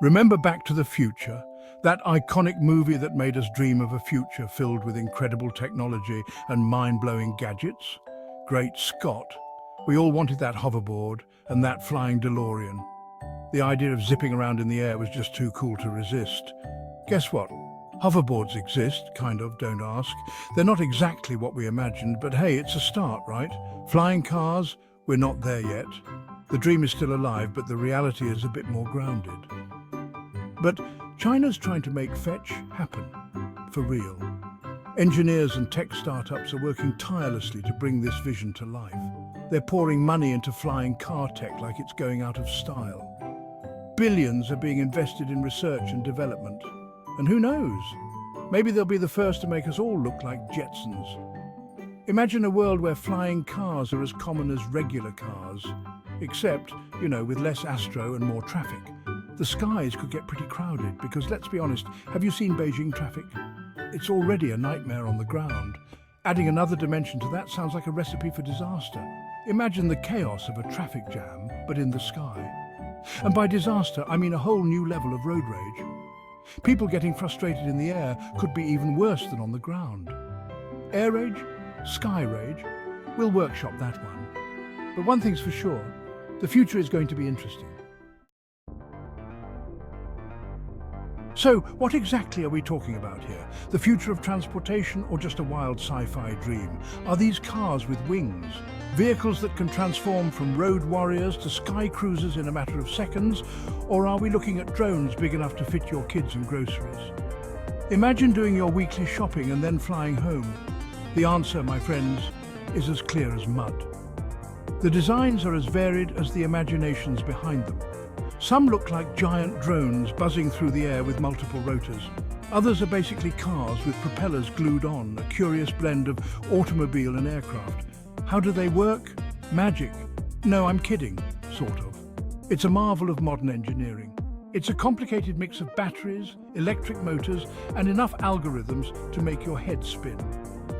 Remember Back to the Future? That iconic movie that made us dream of a future filled with incredible technology and mind-blowing gadgets? Great Scott! We all wanted that hoverboard and that flying DeLorean. The idea of zipping around in the air was just too cool to resist. Guess what? Hoverboards exist, kind of, don't ask. They're not exactly what we imagined, but hey, it's a start, right? Flying cars? We're not there yet. The dream is still alive, but the reality is a bit more grounded. But China's trying to make fetch happen, for real. Engineers and tech startups are working tirelessly to bring this vision to life. They're pouring money into flying car tech like it's going out of style. Billions are being invested in research and development. And who knows? Maybe they'll be the first to make us all look like Jetsons. Imagine a world where flying cars are as common as regular cars, except, with less astro and more traffic. The skies could get pretty crowded because, let's be honest, have you seen Beijing traffic? It's already a nightmare on the ground. Adding another dimension to that sounds like a recipe for disaster. Imagine the chaos of a traffic jam, but in the sky. And by disaster, I mean a whole new level of road rage. People getting frustrated in the air could be even worse than on the ground. Air rage? Sky rage? We'll workshop that one. But one thing's for sure, the future is going to be interesting. So, what exactly are we talking about here? The future of transportation or just a wild sci-fi dream? Are these cars with wings? Vehicles that can transform from road warriors to sky cruisers in a matter of seconds? Or are we looking at drones big enough to fit your kids and groceries? Imagine doing your weekly shopping and then flying home. The answer, my friends, is as clear as mud. The designs are as varied as the imaginations behind them. Some look like giant drones buzzing through the air with multiple rotors. Others are basically cars with propellers glued on, a curious blend of automobile and aircraft. How do they work? Magic. No, I'm kidding, sort of. It's a marvel of modern engineering. It's a complicated mix of batteries, electric motors, and enough algorithms to make your head spin.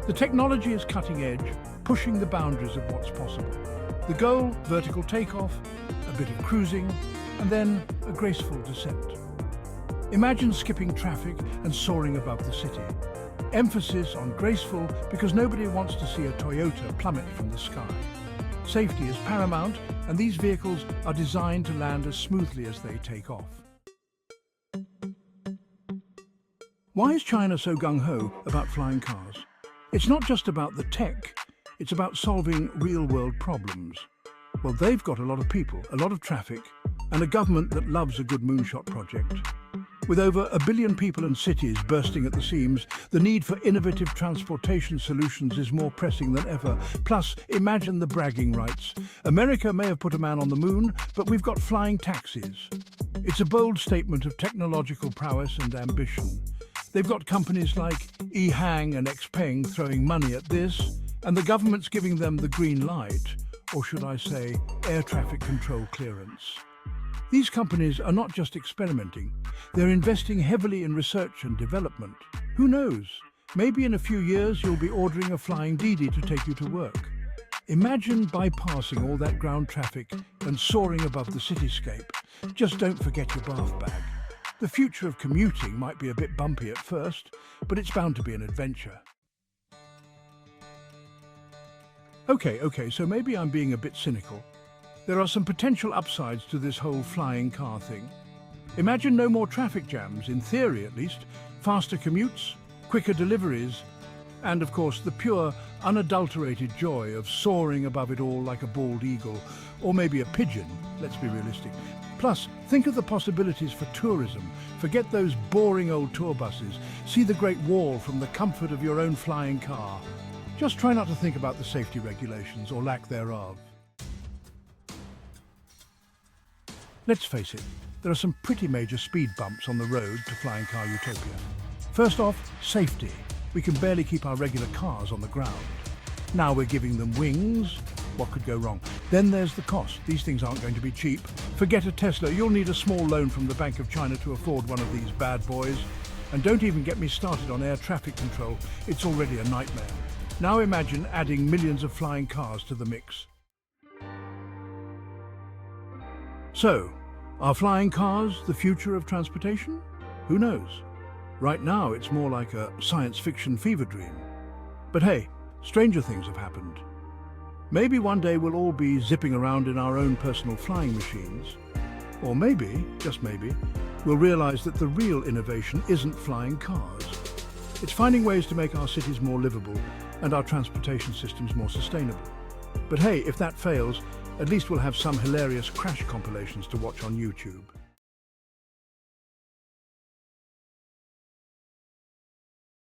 The technology is cutting edge, pushing the boundaries of what's possible. The goal, vertical takeoff, a bit of cruising, and then a graceful descent. Imagine skipping traffic and soaring above the city. Emphasis on graceful because nobody wants to see a Toyota plummet from the sky. Safety is paramount, and these vehicles are designed to land as smoothly as they take off. Why is China so gung-ho about flying cars? It's not just about the tech, it's about solving real-world problems. Well, they've got a lot of people, a lot of traffic, and a government that loves a good moonshot project. With over 1 billion people and cities bursting at the seams, the need for innovative transportation solutions is more pressing than ever. Plus, imagine the bragging rights. America may have put a man on the moon, but we've got flying taxis. It's a bold statement of technological prowess and ambition. They've got companies like Ehang and Xpeng throwing money at this, and the government's giving them the green light, or should I say, air traffic control clearance. These companies are not just experimenting, they're investing heavily in research and development. Who knows? Maybe in a few years you'll be ordering a flying Didi to take you to work. Imagine bypassing all that ground traffic and soaring above the cityscape. Just don't forget your bath bag. The future of commuting might be a bit bumpy at first, but it's bound to be an adventure. Okay, so maybe I'm being a bit cynical. There are some potential upsides to this whole flying car thing. Imagine no more traffic jams, in theory at least, faster commutes, quicker deliveries, and of course the pure, unadulterated joy of soaring above it all like a bald eagle, or maybe a pigeon, let's be realistic. Plus, think of the possibilities for tourism. Forget those boring old tour buses. See the Great Wall from the comfort of your own flying car. Just try not to think about the safety regulations or lack thereof. Let's face it, there are some pretty major speed bumps on the road to flying car utopia. First off, safety. We can barely keep our regular cars on the ground. Now we're giving them wings. What could go wrong? Then there's the cost. These things aren't going to be cheap. Forget a Tesla, you'll need a small loan from the Bank of China to afford one of these bad boys. And don't even get me started on air traffic control. It's already a nightmare. Now imagine adding millions of flying cars to the mix. So, are flying cars the future of transportation? Who knows? Right now, it's more like a science fiction fever dream. But hey, stranger things have happened. Maybe one day we'll all be zipping around in our own personal flying machines. Or maybe, just maybe, we'll realize that the real innovation isn't flying cars. It's finding ways to make our cities more livable and our transportation systems more sustainable. But hey, if that fails, at least we'll have some hilarious crash compilations to watch on YouTube.